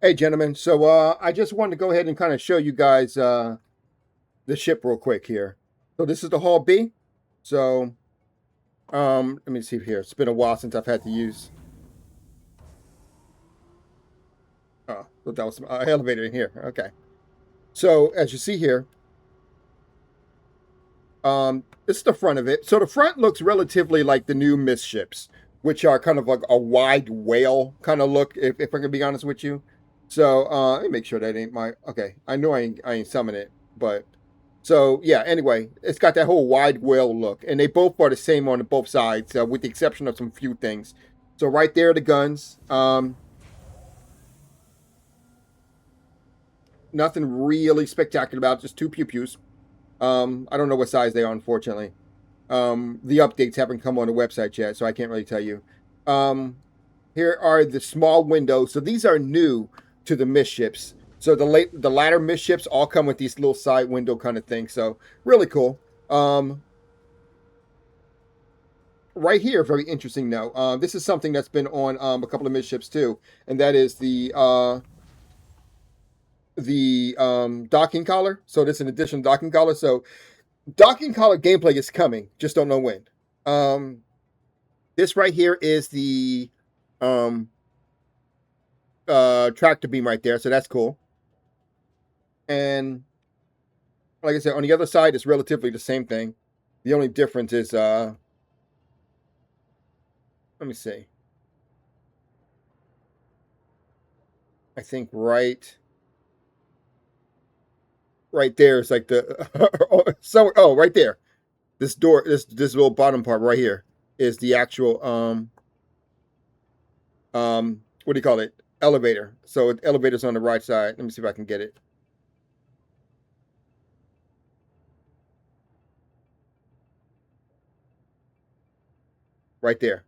Hey, gentlemen. So I just wanted to go ahead and kind of show you guys the ship real quick here. So this is the Hull B. So let me see here. It's been a while since I've had to use. Oh, thought that was an elevator in here. Okay. So as you see here, this is the front of it. So the front looks relatively like the new MISC ships, which are kind of like a wide whale kind of look. If I can be honest with you. So let me make sure that ain't my. Okay, I know I ain't summon it, but. So yeah, anyway, it's got that whole wide whale look, and they both are the same on both sides, with the exception of some few things. So right there, are the guns. Nothing really spectacular about it, just two pew pews. I don't know what size they are, unfortunately. The updates haven't come on the website yet, so I can't really tell you. Here are the small windows. So these are new to the MISC ships. So the latter MISC ships all come with these little side window kind of thing. So really cool. Right here, very interesting note. This is something that's been on a couple of MISC ships too, and that is the docking collar. So this is an additional docking collar. So docking collar gameplay is coming. Just don't know when. This right here is the um tractor beam right there. So that's cool. And like I said, on the other side, it's relatively the same thing. The only difference is, let me see. I think right there is like the right there. This door, this little bottom part right here is the actual what do you call it? Elevator. So elevator's on the right side. Let me see if I can get it. Right there.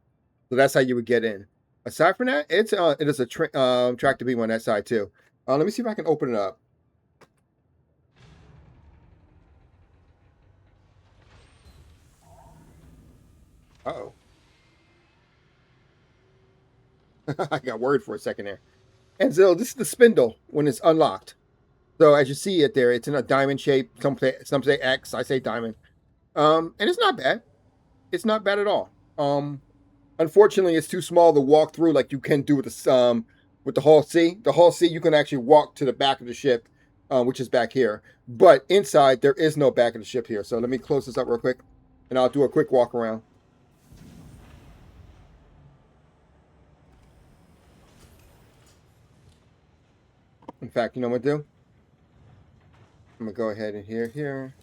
So that's how you would get in. Aside from that, it is a tractor beam on that side too. Let me see if I can open it up. Uh-oh. I got worried for a second there. And so this is the spindle when it's unlocked. So as you see it there, it's in a diamond shape. Some say X, I say diamond. And it's not bad. It's not bad at all. Unfortunately, it's too small to walk through like you can do with the Hull C. The Hull C, you can actually walk to the back of the ship, which is back here. But inside, there is no back of the ship here. So let me close this up real quick, and I'll do a quick walk around. In fact, you know what to do? I'm gonna go ahead and here.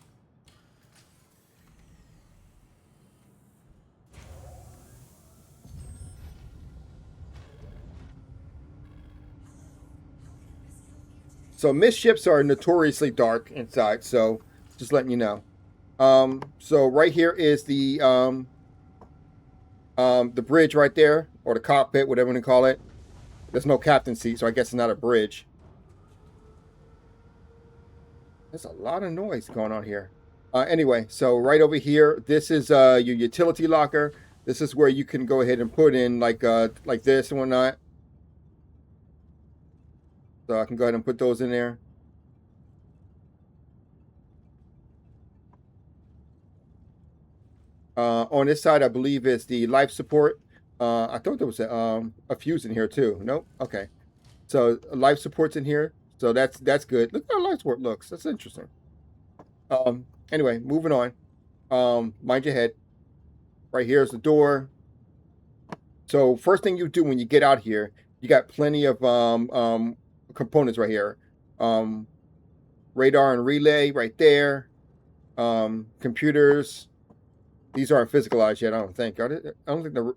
So MISC ships are notoriously dark inside. So just letting you know. So right here is the bridge right there, or the cockpit, whatever you want to call it. There's no captain seat, so I guess it's not a bridge. There's a lot of noise going on here. Anyway, so right over here, this is your utility locker. This is where you can go ahead and put in like this and whatnot. So I can go ahead and put those in there. On this side, I believe is the life support. I thought there was a fuse in here too. Nope. Okay. So life support's in here. So that's good. Look how life support looks. That's interesting. Anyway, moving on. Mind your head. Right here is the door. So first thing you do when you get out here, you got plenty of components right here. Radar and relay right there. Computers. These aren't physicalized yet, I don't think. Are they? I don't think they're.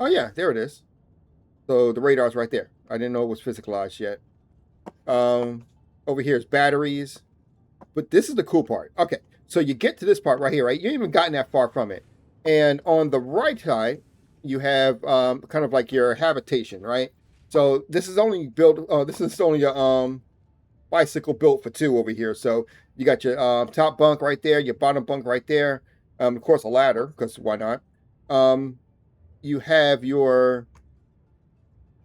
Oh yeah, there it is. So the radar's right there. I didn't know it was physicalized yet. Over here is batteries. But this is the cool part. Okay, so you get to this part right here, right? You ain't even gotten that far from it. And on the right side, you have kind of like your habitation, right? So this is only built. This is only a bicycle built for two over here. So you got your top bunk right there, your bottom bunk right there. Of course, a ladder because why not? You have your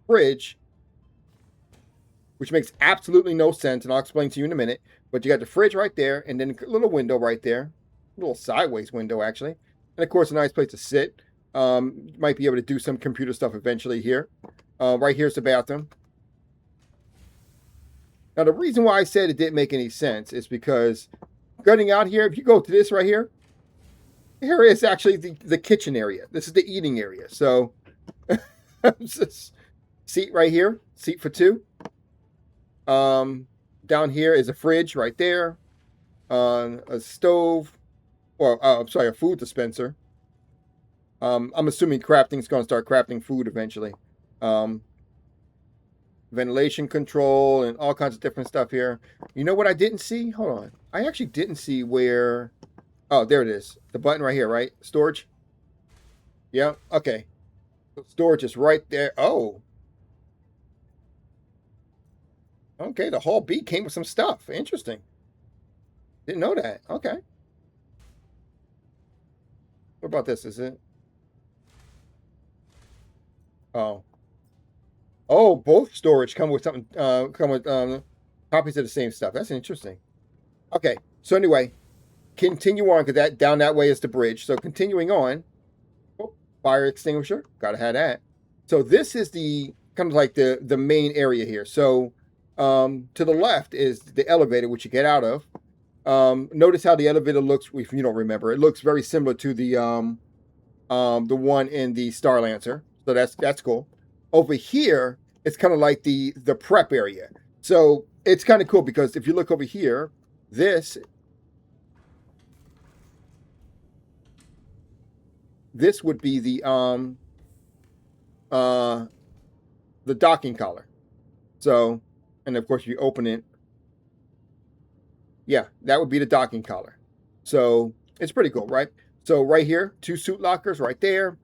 fridge which makes absolutely no sense, and I'll explain to you in a minute. But you got the fridge right there, and then a little window right there, a little sideways window actually, and of course a nice place to sit. You might be able to do some computer stuff eventually here. Right here's the bathroom. Now the reason why I said it didn't make any sense is because gutting out here, if you go to this right here, here is actually the kitchen area. This is the eating area. So seat right here, seat for two. Down here is a fridge right there, a stove, or I'm sorry, a food dispenser. I'm assuming crafting's going to start crafting food eventually. Ventilation control and all kinds of different stuff here. You know what I didn't see? Hold on. I actually didn't see where... Oh, there it is. The button right here, right? Storage? Yeah, okay. Storage is right there. Oh. Okay, the Hull B came with some stuff. Interesting. Didn't know that. Okay. What about this? Is it? Oh. Oh, both storage come with something, come with copies of the same stuff. That's interesting. Okay, so anyway, continue on, because that down that way is the bridge. So continuing on, oh, fire extinguisher, gotta have that. So this is the kind of like the main area here. So to the left is the elevator, which you get out of. Notice how the elevator looks. If you don't remember, it looks very similar to the one in the Star Lancer. So that's cool. Over here, it's kind of like the prep area. So it's kind of cool because if you look over here, this would be the docking collar. So, and of course you open it. Yeah, that would be the docking collar. So it's pretty cool, right? So right here, 2 suit lockers right there.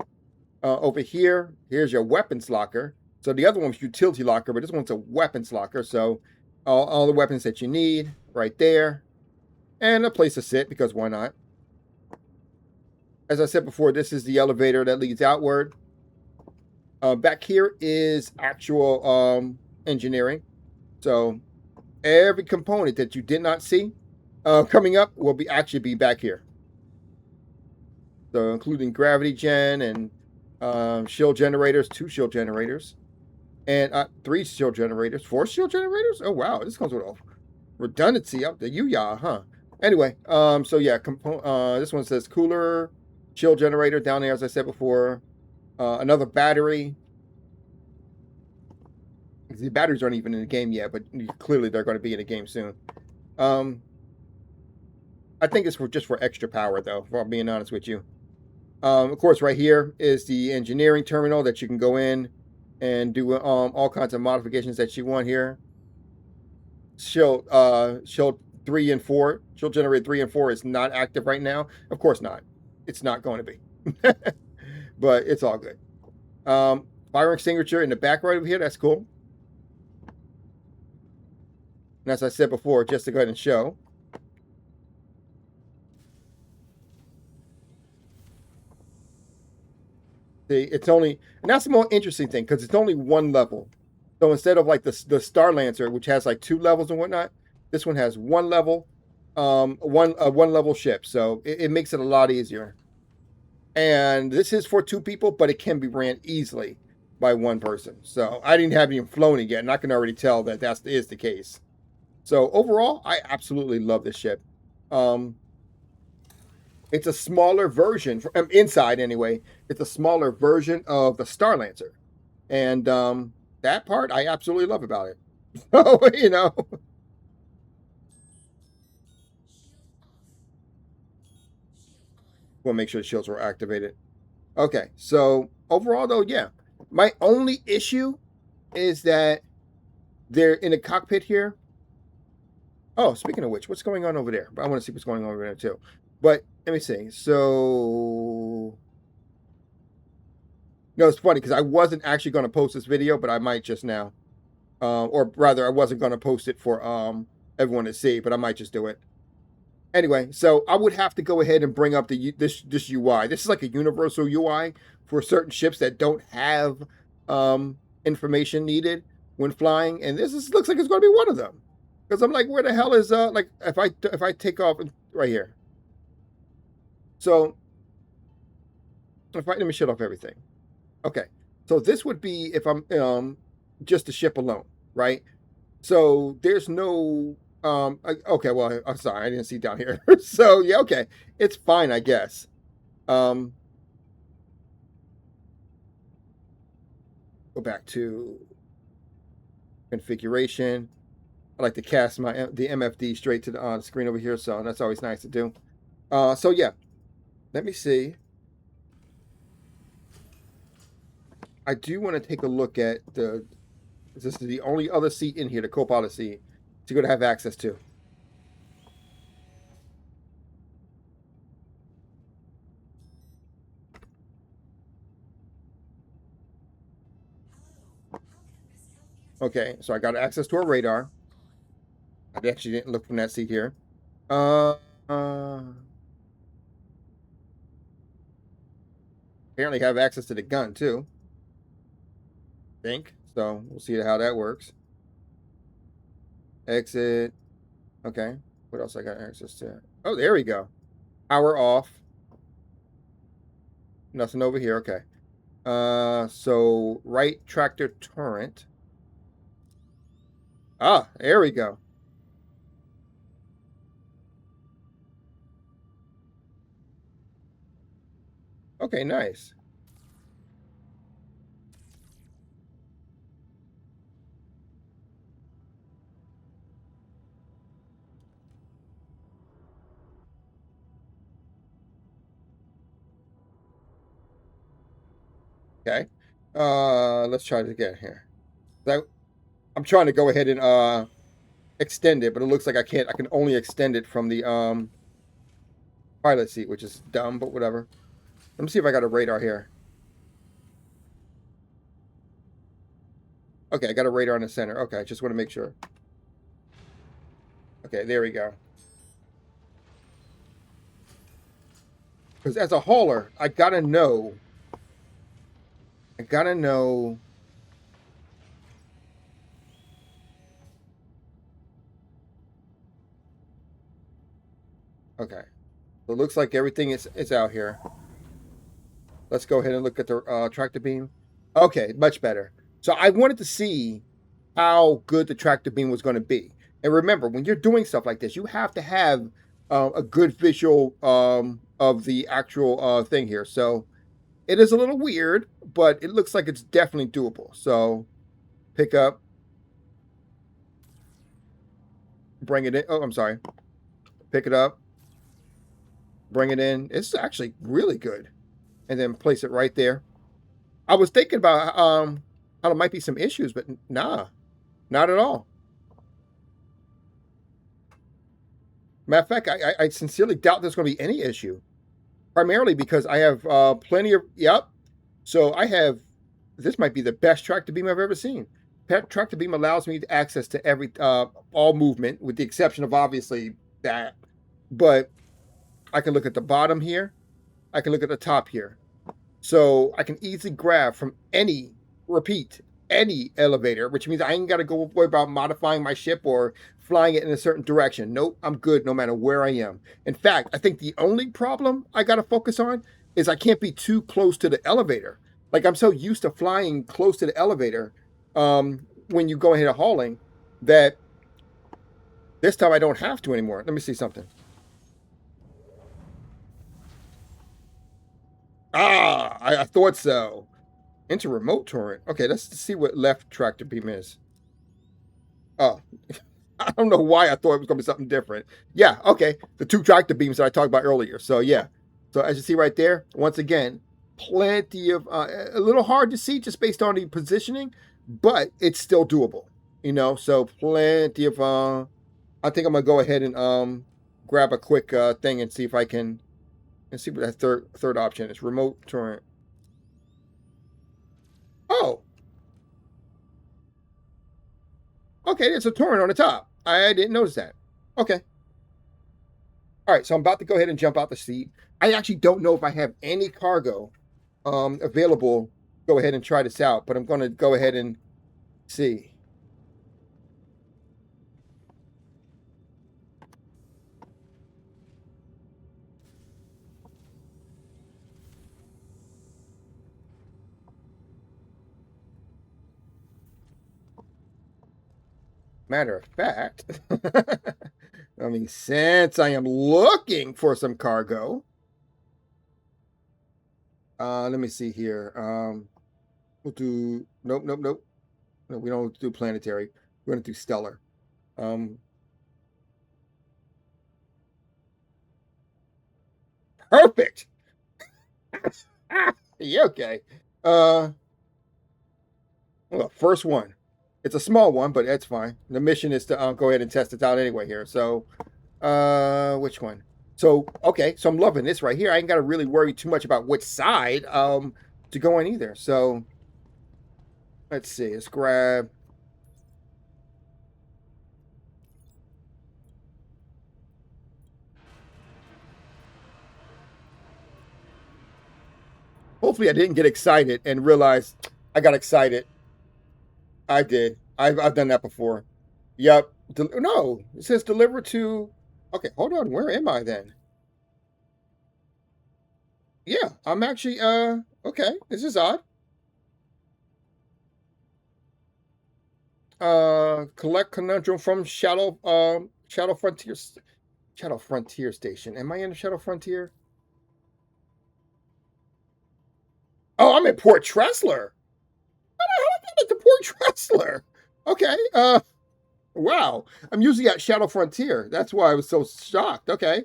Over here, here's your weapons locker. So the other one's utility locker, but this one's a weapons locker. So all the weapons that you need right there. And a place to sit, because why not? As I said before, this is the elevator that leads outward. Back here is actual engineering. So every component that you did not see coming up will actually be back here. So including gravity gen and shield generators, 2 shield generators, and 3 shield generators, 4 shield generaters. Oh wow, this comes with a redundancy up the Yuya, huh? Anyway, so yeah, this one says cooler, shield generator down there, as I said before. Another battery. The batteries aren't even in the game yet, but clearly they're going to be in the game soon. I think it's just for extra power, though, if I'm being honest with you. Of course, right here is the engineering terminal that you can go in and do all kinds of modifications that you want here. Shield 3 and 4, shield generator 3 and 4 is not active right now. Of course not. It's not going to be. But it's all good. Fire extinguisher in the back right over here. That's cool. And as I said before, just to go ahead and show. See, it's only, and that's the more interesting thing, because it's only 1 level. So instead of like the Star Lancer, which has like 2 levels and whatnot, this one has 1 level, one level ship. So it makes it a lot easier. And this is for 2 people, but it can be ran easily by 1 person. So I didn't have even flown it yet, and I can already tell that that is the case. So overall, I absolutely love this ship. It's a smaller version, inside anyway, it's a smaller version of the Star Lancer. And that part I absolutely love about it. So, you know. We'll make sure the shields were activated. Okay, so overall though, yeah. My only issue is that they're in a cockpit here. Oh, speaking of which, what's going on over there? I want to see what's going on over there too. But let me see. So, no, it's funny because I wasn't actually going to post this video, but I might just now. Or rather, I wasn't going to post it for everyone to see, but I might just do it. Anyway, so I would have to go ahead and bring up this UI. This is like a universal UI for certain ships that don't have information needed, when flying, and looks like it's going to be one of them. Because I'm like, where the hell is like if I take off right here? So let me shut off everything. Okay, so this would be if I'm just the ship alone, right? So there's no okay, well, I'm sorry, I didn't see down here. So yeah, okay, it's fine, I guess. Go back to configuration. I like to cast the MFD straight to the screen over here, so that's always nice to do. So yeah, let me see. I do want to take a look at this is the only other seat in here, the co-pilot seat, you're going to have access to. Okay, so I got access to a radar. I actually didn't look from that seat here. Apparently have access to the gun too. I think so. We'll see how that works. Exit. Okay. What else I got access to? Oh, there we go. Power off. Nothing over here. Okay. So right tractor turret. Ah, there we go. Okay, nice. Okay. Let's try it again here. I'm trying to go ahead and extend it, but it looks like I can't. I can only extend it from the pilot seat, which is dumb, but whatever. Let me see if I got a radar here. Okay, I got a radar in the center. Okay, I just want to make sure. Okay, there we go. Because as a hauler, I gotta know. Okay, so it looks like everything is out here. Let's go ahead and look at the tractor beam. Okay, much better. So I wanted to see how good the tractor beam was going to be. And remember, when you're doing stuff like this, you have to have a good visual of the actual thing here. So it is a little weird, but it looks like it's definitely doable. So pick up, bring it in. Oh, I'm sorry. Pick it up, bring it in. It's actually really good. And then place it right there. I was thinking about how there might be some issues, but nah, not at all. Matter of fact, I sincerely doubt there's going to be any issue. Primarily because I have plenty of, yep. So I have, this might be the best tractor beam I've ever seen. Tractor beam allows me access to every, all movement, with the exception of obviously that. But I can look at the bottom here. I can look at the top here. So I can easily grab from any elevator, which means I ain't got to go worry about modifying my ship or flying it in a certain direction. Nope, I'm good no matter where I am. In fact, I think the only problem I got to focus on is I can't be too close to the elevator. Like I'm so used to flying close to the elevator when you go ahead and hauling that this time I don't have to anymore. Let me see something. Ah, I thought so. Into remote torrent. Okay, let's see what left tractor beam is. Oh, I don't know why I thought it was going to be something different. Yeah, okay. The two tractor beams that I talked about earlier. So, yeah. So, as you see right there, once again, plenty of, a little hard to see just based on the positioning, but it's still doable. You know, so plenty of, I think I'm going to go ahead and grab a quick thing and see if I can, and see what that third option is. Remote torrent. Oh, okay, there's a torrent on the top. I didn't notice that. Okay. All right, so I'm about to go ahead and jump out the seat. I actually don't know if I have any cargo available. Go ahead and try this out, but I'm going to go ahead and see. Matter of fact, I mean, since I am looking for some cargo, let me see here. We'll do nope, nope, nope. No, we don't do planetary. We're gonna do stellar. Um, Perfect. Yeah, okay. Uh, well, first one. It's a small one, but that's fine. The mission is to go ahead and test it out anyway here. So, which one? So, okay, so I'm loving this right here. I ain't got to really worry too much about which side to go in either. So, let's see. Let's grab. Hopefully, I didn't get excited and realize I got excited. I did. I've done that before. Yep. No, it says deliver to. Okay, hold on. Where am I then? Yeah, I'm actually. Okay, this is odd. Collect conundrum from Shadow Frontier Station. Am I in the Shadow Frontier? Oh, I'm in Port Tressler. How did I get to Port Tressler? Okay. Wow. I'm usually at Shadow Frontier. That's why I was so shocked. Okay.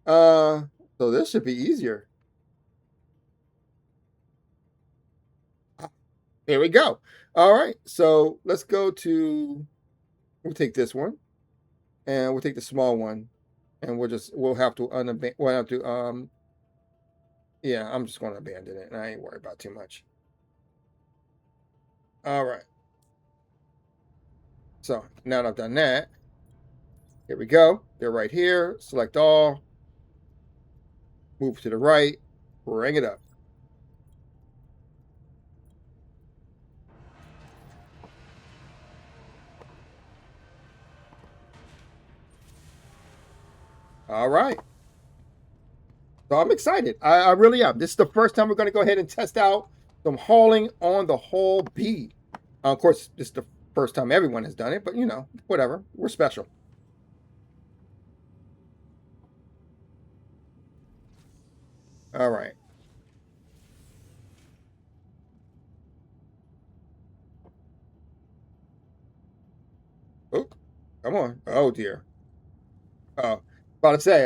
Uh, so this should be easier. Here we go. All right. So let's go to. We'll take this one, and we'll take the small one, and we'll have to we'll have to yeah. I'm just going to abandon it. I ain't worried about too much. All right. So now that I've done that, here we go. They're right here. Select all. Move to the right. Bring it up. All right. So I'm excited. I really am. This is the first time we're going to go ahead and test out some hauling on the Hull B. Of course, this is the first time everyone has done it, but you know, whatever. We're special. All right. Oh, come on. Oh dear. Oh, about to say,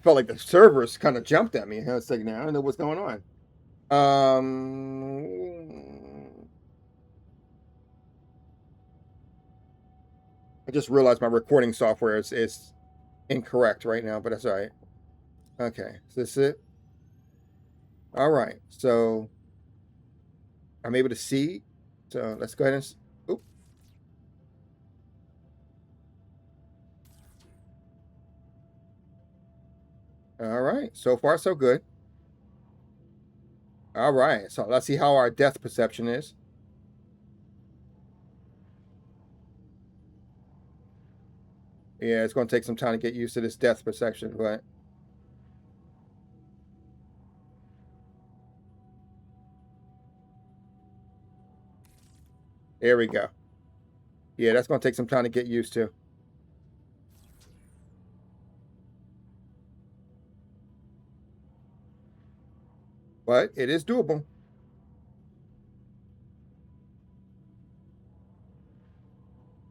felt like the servers kind of jumped at me. I was like, now I don't know what's going on. I just realized my recording software is incorrect right now, but that's all right. Okay, is this it? All right, so I'm able to see. So let's go ahead and. Oop. All right, so far so good. All right, so let's see how our depth perception is. Yeah, it's going to take some time to get used to this depth perception, but there we go. Yeah, that's going to take some time to get used to. But it is doable.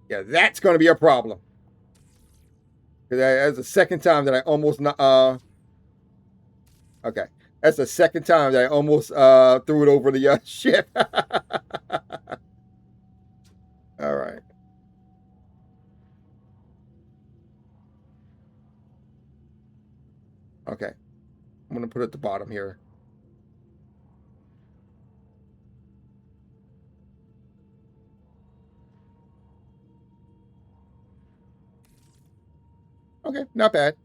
Yeah, that's going to be a problem. Because that's the second time that I almost okay. That's the second time that I almost threw it over the ship. All right. Okay. I'm gonna put it at the bottom here. Okay, not bad.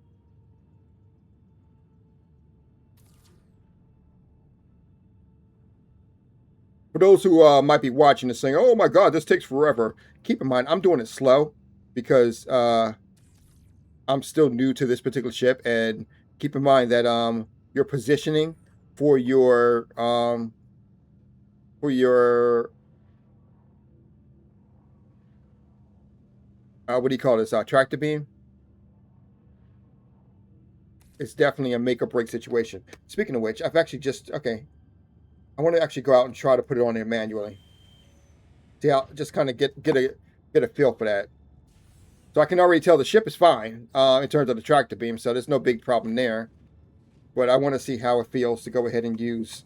For those who might be watching this saying, "Oh my God, this takes forever," keep in mind I'm doing it slow because I'm still new to this particular ship, and keep in mind that your positioning for your what do you call this? Tractor beam. It's definitely a make or break situation. Speaking of which, I've actually just okay. I want to actually go out and try to put it on there manually. See how just kind of get a feel for that. So I can already tell the ship is fine in terms of the tractor beam, so there's no big problem there. But I want to see how it feels to go ahead and use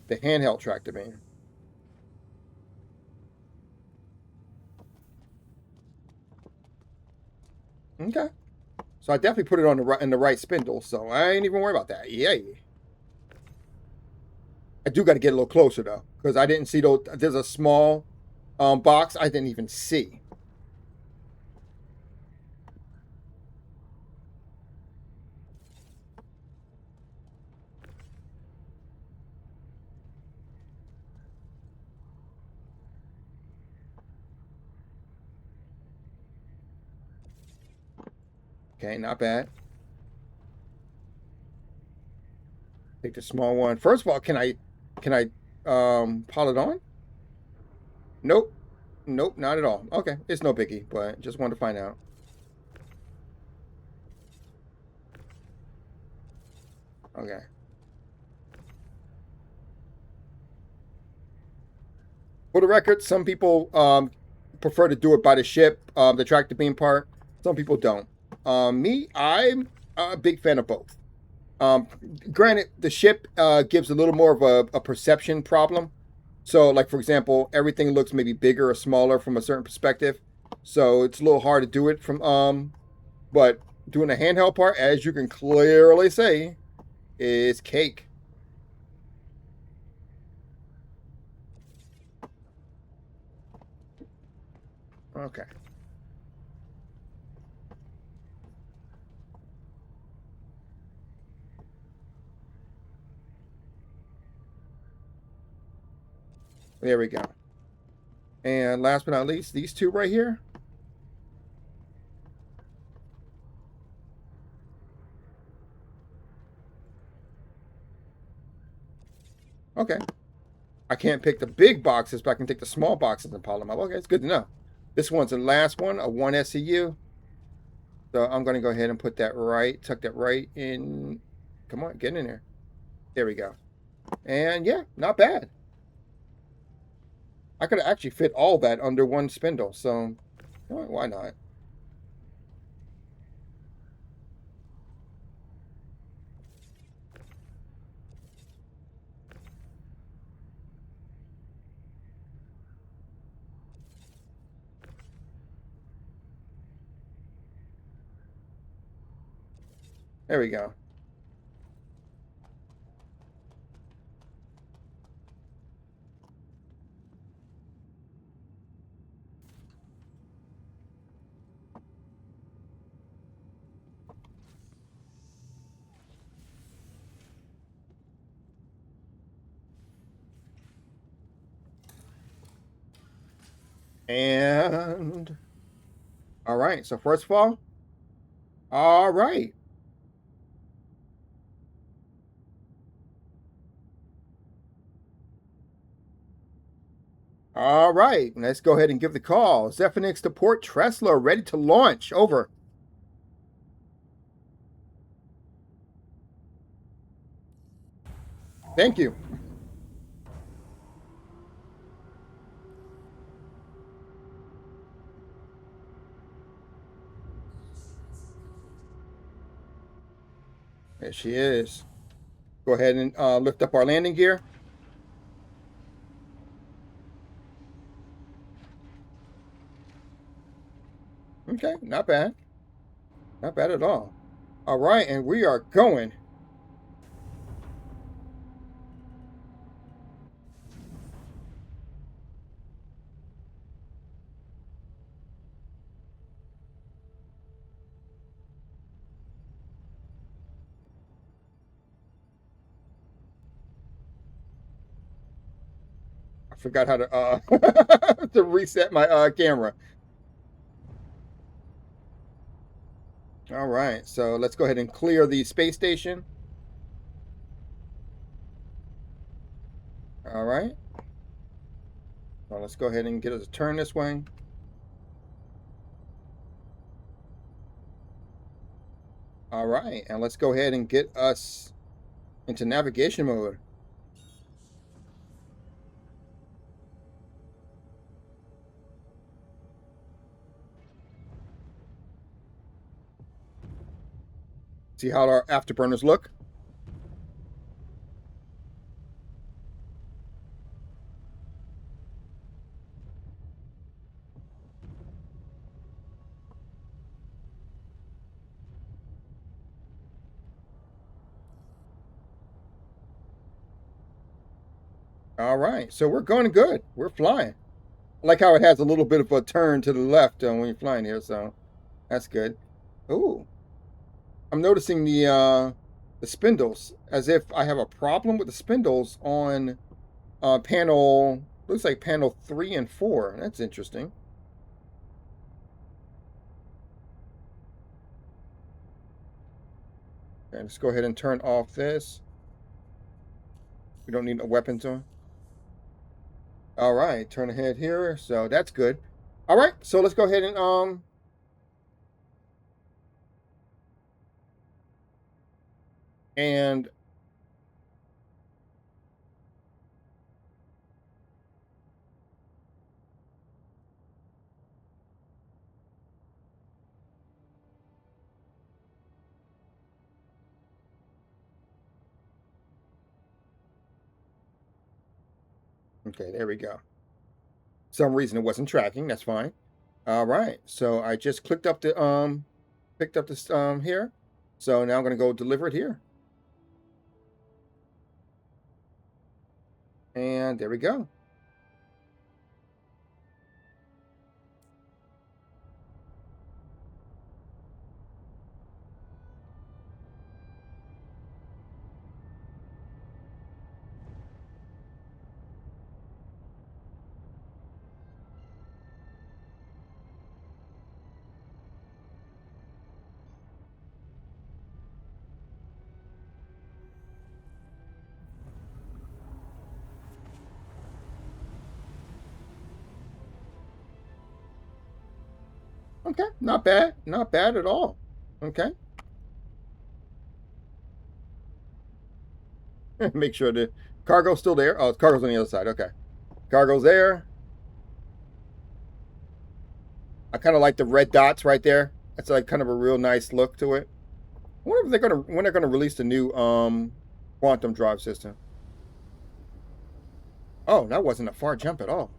the handheld tractor beam. Okay. So I definitely put it on the right spindle, so I ain't even worry about that. Yay. I do got to get a little closer though, because I didn't see those. There's a small box I didn't even see. Okay, not bad. Take the small one. First of all, can I pile it on? Nope. Nope, not at all. Okay, it's no biggie, but just wanted to find out. Okay. For the record, some people prefer to do it by the ship, the tractor beam part. Some people don't. Me, I'm a big fan of both. Um, Granted, the ship gives a little more of a perception problem. So, like for example, everything looks maybe bigger or smaller from a certain perspective. So it's a little hard to do it from. But doing the handheld part, as you can clearly say, is cake. Okay. There we go. And last but not least, these two right here. Okay. I can't pick the big boxes, but I can take the small boxes and pile them up. Okay, it's good to know. This one's the last one, a 1 SEU. So I'm going to go ahead and put that right, tuck that right in. Come on, get in there. There we go. And yeah, not bad. I could actually fit all that under one spindle. So why not? There we go. And all right. So first of all right. All right. Let's go ahead and give the call. Zephyrix to Port Tressler, ready to launch. Over. Thank you. There she is. Go ahead and lift up our landing gear. Okay, not bad. Not bad at all. All right, and we are going. I forgot how to to reset my camera. All right, so let's go ahead and clear the space station. All right. So let's go ahead and get us a turn this way. All right, and let's go ahead and get us into navigation mode. See how our afterburners look? All right, so we're going good. We're flying. I like how it has a little bit of a turn to the left when you're flying here, so that's good. Ooh, I'm noticing the spindles, as if I have a problem with the spindles on panel, looks like panel 3 and 4. That's interesting. Okay, let's go ahead and turn off this. We don't need no weapons on. All right, turn ahead here. So that's good. All right, so let's go ahead and okay, there we go. Some reason it wasn't tracking. That's fine. All right, so I just clicked up the picked up this here. So now I'm gonna go deliver it here, and there we go. Okay, not bad at all. Okay, make sure the cargo's still there. Oh, cargo's on the other side. Okay, cargo's there. I kind of like the red dots right there. That's like kind of a real nice look to it. I wonder if they're gonna when they're gonna release the new quantum drive system. Oh, that wasn't a far jump at all.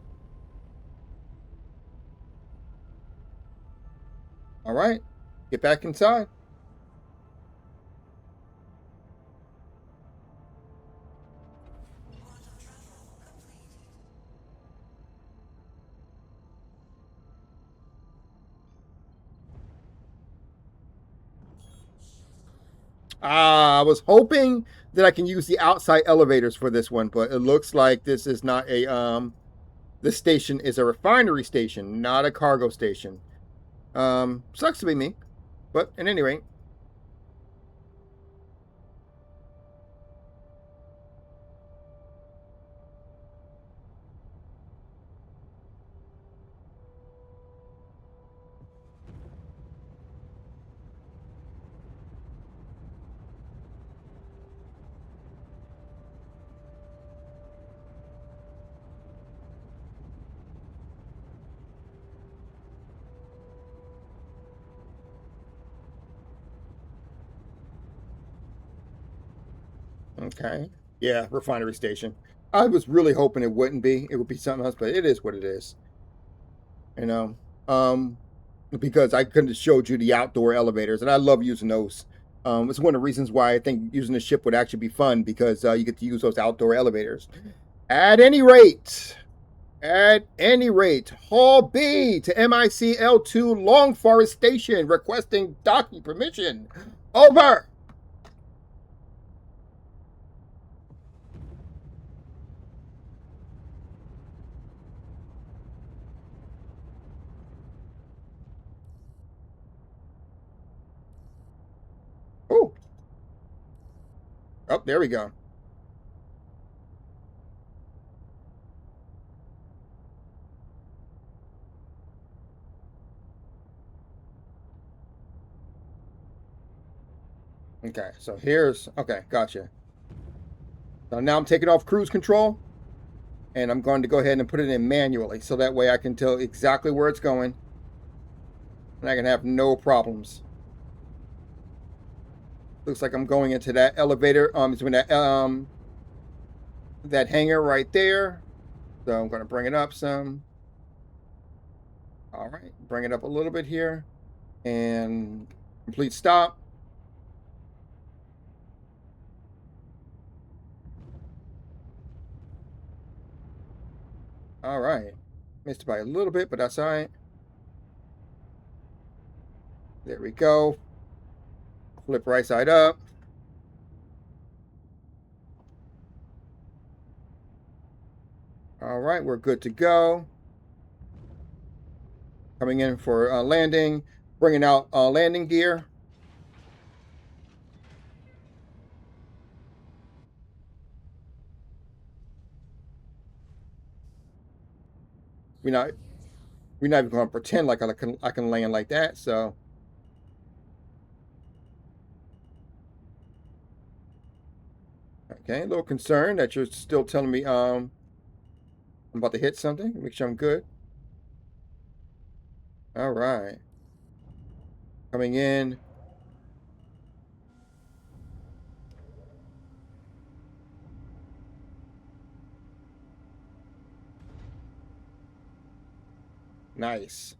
All right, get back inside. I was hoping that I can use the outside elevators for this one, but it looks like this is not a this station is a refinery station, not a cargo station. Sucks to be me, but at any rate, okay. Yeah, refinery station. I was really hoping it wouldn't be. It would be something else, but it is what it is. You know, um, because I could have showed you the outdoor elevators, and I love using those. It's one of the reasons why I think using the ship would actually be fun because you get to use those outdoor elevators. At any rate, Hull B to MICL2 Long Forest Station requesting docking permission. Over. Oh, oh, there we go. Okay, so here's, okay, gotcha. So now I'm taking off cruise control, and I'm going to go ahead and put it in manually, so that way I can tell exactly where it's going, and I can have no problems. Looks like I'm going into that elevator, between that hangar right there. So I'm going to bring it up some. All right, bring it up a little bit here, and complete stop. All right, missed it by a little bit, but that's all right. There we go. Flip right side up. All right, we're good to go. Coming in for landing, bringing out landing gear. We're not we're not even going to pretend like I can land like that. So okay, a little concerned that you're still telling me I'm about to hit something. Make sure I'm good. All right, coming in. Nice.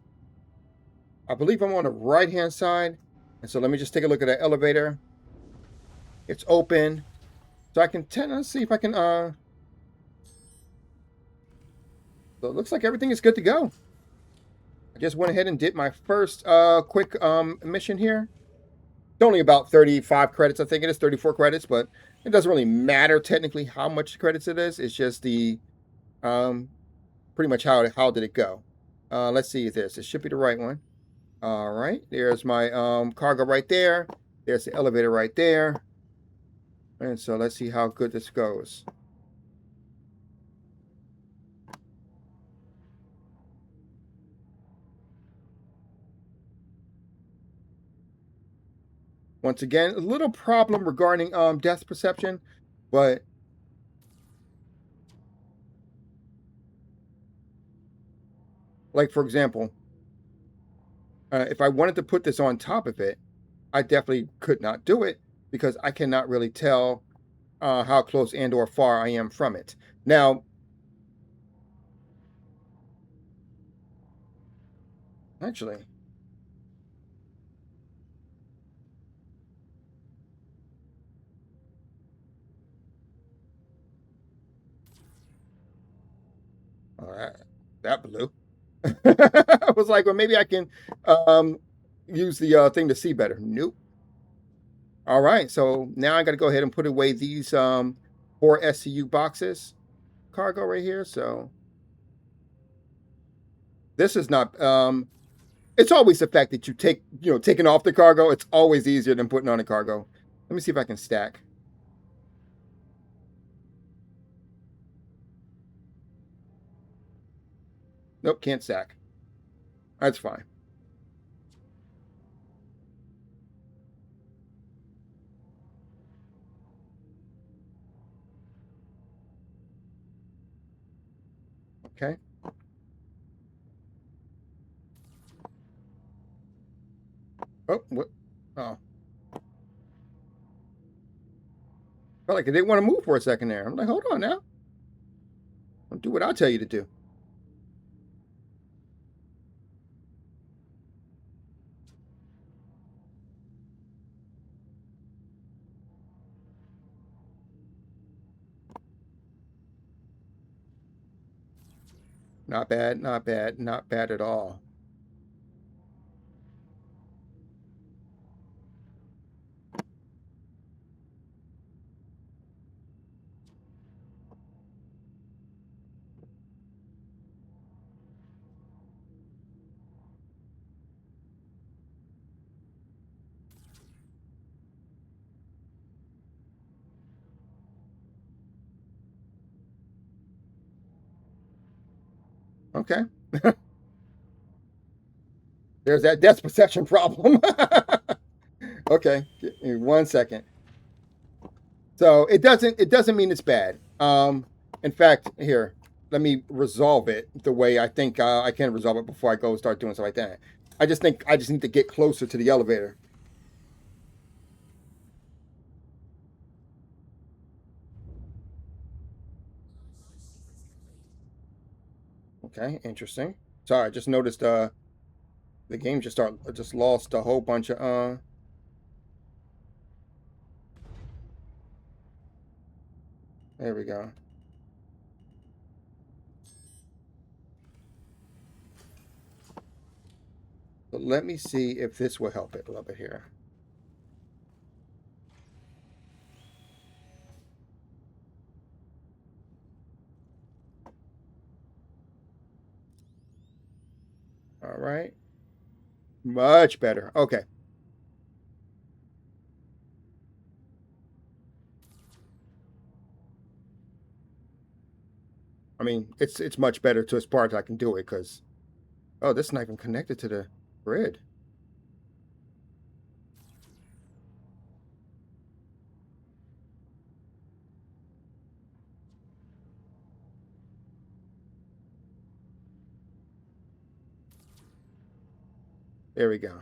I believe I'm on the right hand side, and so let me just take a look at that elevator. It's open, so I can let's see if I can. So it looks like everything is good to go. I just went ahead and did my first quick mission here. It's only about 35 credits, I think it is 34 credits, but it doesn't really matter technically how much credits it is. It's just the um pretty much how did it go. Let's see this. It should be the right one. All right, there's my cargo right there. There's the elevator right there. And so let's see how good this goes. Once again, a little problem regarding depth perception, but like for example, if I wanted to put this on top of it, I definitely could not do it because I cannot really tell how close and or far I am from it. Now, actually, all right, that blew. I was like, well, maybe I can um, use the thing to see better. Nope. All right, so now I got to go ahead and put away these 4 SCU boxes cargo right here. So this is not. It's always the fact that you taking off the cargo. It's always easier than putting on the cargo. Let me see if I can stack. Nope, can't stack. That's fine. Okay. Oh, what? Oh, felt like I didn't want to move for a second there. I'm like, hold on now. Don't do what I tell you to do. Not bad, not bad, not bad at all. Okay. There's that depth perception problem. Okay, give me 1 second. So it doesn't mean it's bad. In fact, here, let me resolve it the way I think I can resolve it before I go start doing stuff like that. I just think I just need to get closer to the elevator. Okay, interesting. Sorry, I just noticed the game just lost a whole bunch of there we go. So let me see if this will help it a little bit here. All right. Much better. Okay. I mean, it's much better to as far as I can do it because oh, this is not even connected to the grid. There we go.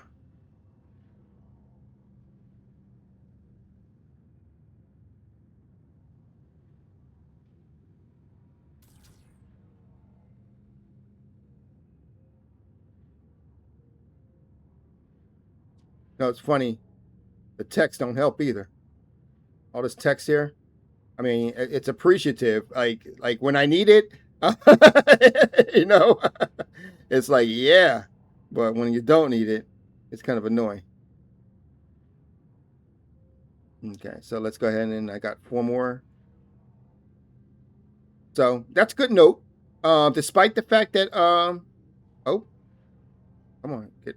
No, it's funny. The text don't help either. All this text here. I mean, it's appreciative. Like when I need it, you know, it's like yeah. But when you don't need it, it's kind of annoying. Okay, so let's go ahead and I got 4 more. So that's a good note. Despite the fact that oh, come on, get.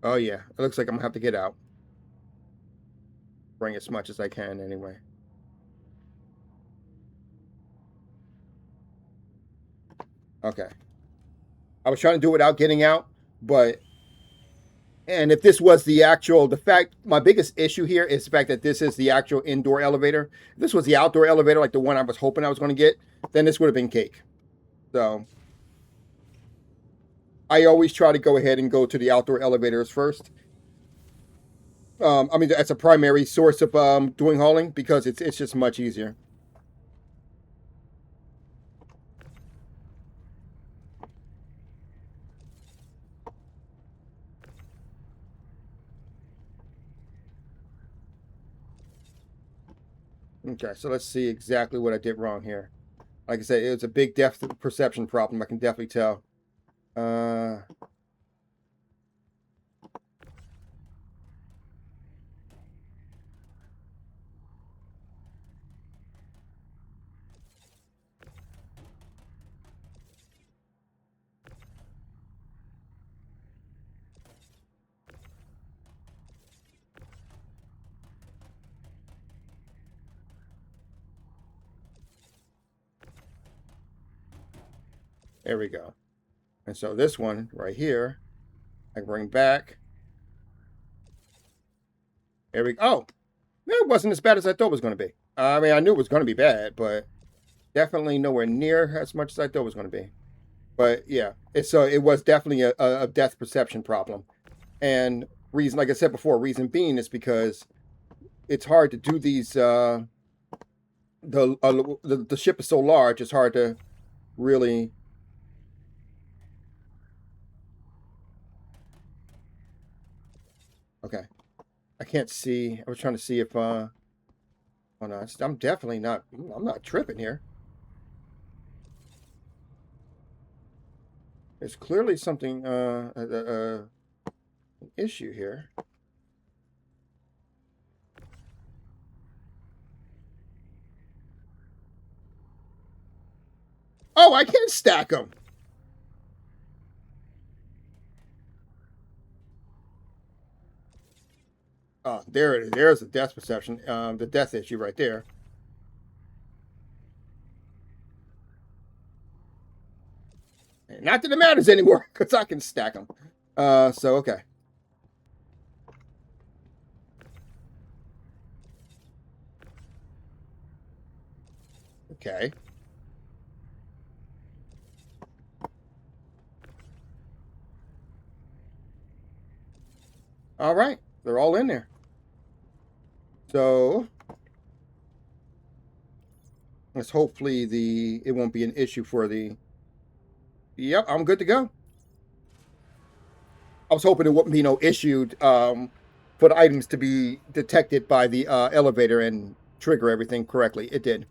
Oh yeah, it looks like I'm gonna have to get out. Bring as much as I can anyway. Okay. I was trying to do it without getting out, but and if this was the fact, my biggest issue here is the fact that this is the actual indoor elevator. If this was the outdoor elevator, like the one I was hoping I was going to get, then this would have been cake. So I always try to go ahead and go to the outdoor elevators first. I mean, that's a primary source of doing hauling because it's just much easier. Okay, so let's see exactly what I did wrong here. Like I said, it was a big depth perception problem. I can definitely tell. Uh, there we go. And so this one right here, I bring back. There we go. Oh, it wasn't as bad as I thought it was going to be. I mean, I knew it was going to be bad, but definitely nowhere near as much as I thought it was going to be. But yeah, it was definitely a depth perception problem, and reason, like I said before, reason being is because it's hard to do these. The ship is so large, it's hard to really. Okay, I can't see. I was trying to see if. Oh no, I'm definitely not. I'm not tripping here. There's clearly something an issue here. Oh, I can stack them. Oh, there it is. There's the death perception, the death issue right there. And not that it matters anymore, because I can stack them. So, okay. Okay. All right. They're all in there. So let's hopefully it won't be an issue for the. Yep, I'm good to go. I was hoping it wouldn't be no issue for the items to be detected by the elevator and trigger everything correctly. It did.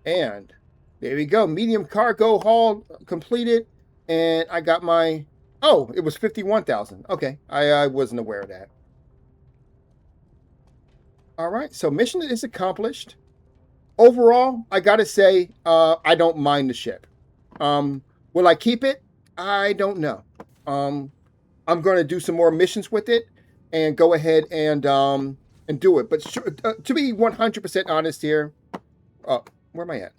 And there we go. Medium cargo haul completed. And I got my. Oh, it was 51,000. Okay. I wasn't aware of that. All right. So mission is accomplished. Overall, I got to say, I don't mind the ship. Will I keep it? I don't know. I'm going to do some more missions with it and go ahead and do it. But to be 100% honest here, where am I at?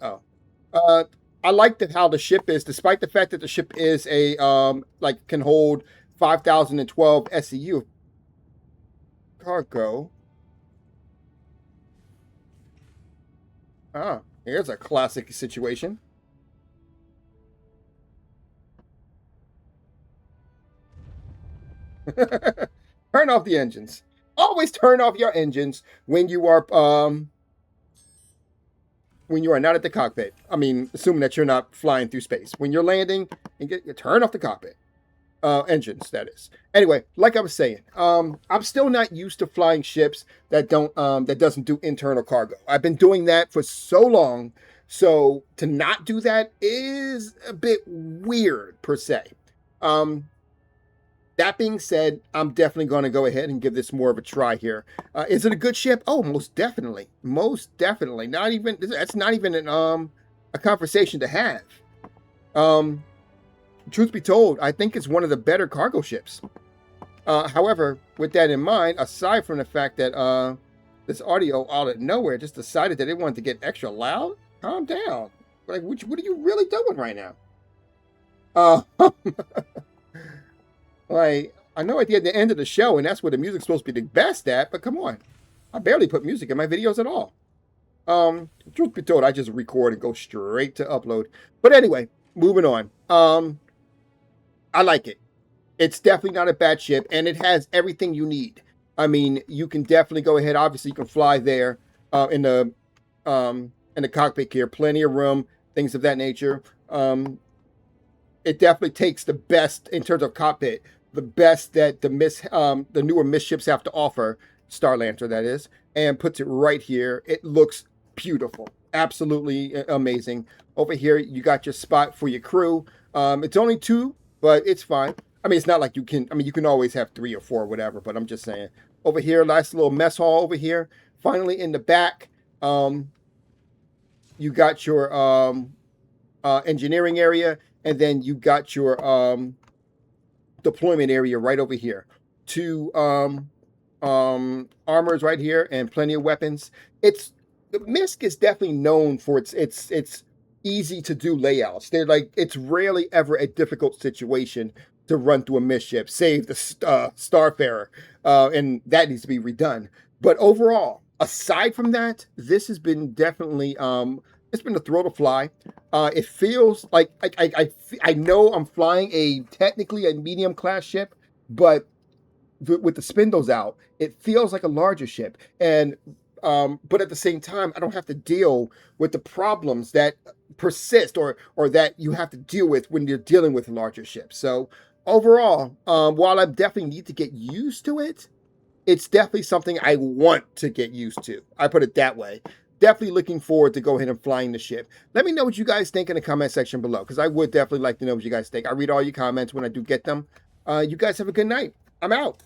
I like how the ship is, despite the fact that the ship is a like can hold 5,012 SEU cargo. Here's a classic situation. Turn off the engines. Always turn off your engines when you are not at the cockpit. I mean, assuming that you're not flying through space. When you're landing, you turn off the cockpit. Engines, that is. Anyway, like I was saying, I'm still not used to flying ships that doesn't do internal cargo. I've been doing that for so long, so to not do that is a bit weird per se. That being said, I'm definitely going to go ahead and give this more of a try here. Is it a good ship? Oh, most definitely. Most definitely. That's not even a conversation to have. Truth be told, I think it's one of the better cargo ships. However, with that in mind, aside from the fact that this audio out of nowhere just decided that it wanted to get extra loud, calm down. Like, what are you really doing right now? Like, I know at the end of the show, and that's where the music's supposed to be the best at, but come on. I barely put music in my videos at all. Truth be told, I just record and go straight to upload. But anyway, moving on. I like it. It's definitely not a bad ship, and it has everything you need. I mean, you can definitely go ahead. Obviously, you can fly there in the cockpit here. Plenty of room, things of that nature. It definitely takes the best in terms of cockpit, the best that the newer MISC ships have to offer, Starlancer that is, and puts it right here. It looks beautiful, absolutely amazing. Over here, you got your spot for your crew. It's only 2, but it's fine. I mean, it's not like you can. I mean, you can always have 3 or 4, or whatever. But I'm just saying. Over here, nice little mess hall over here. Finally, in the back, you got your engineering area. And then you got your deployment area right over here. 2 armors right here and plenty of weapons. The MISC is definitely known for its easy to do layouts. They're like, it's rarely ever a difficult situation to run through a MISC ship, save the Starfarer, and that needs to be redone. But overall, aside from that, this has been definitely it's been a thrill to fly. It feels like I know I'm flying technically a medium class ship, but with the spindles out, it feels like a larger ship. And but at the same time, I don't have to deal with the problems that persist or that you have to deal with when you're dealing with larger ships. So overall, while I definitely need to get used to it, it's definitely something I want to get used to. I put it that way. Definitely looking forward to go ahead and flying the ship. Let me know what you guys think in the comment section below, because I would definitely like to know what you guys think. I read all your comments when I do get them. You guys have a good night. I'm out.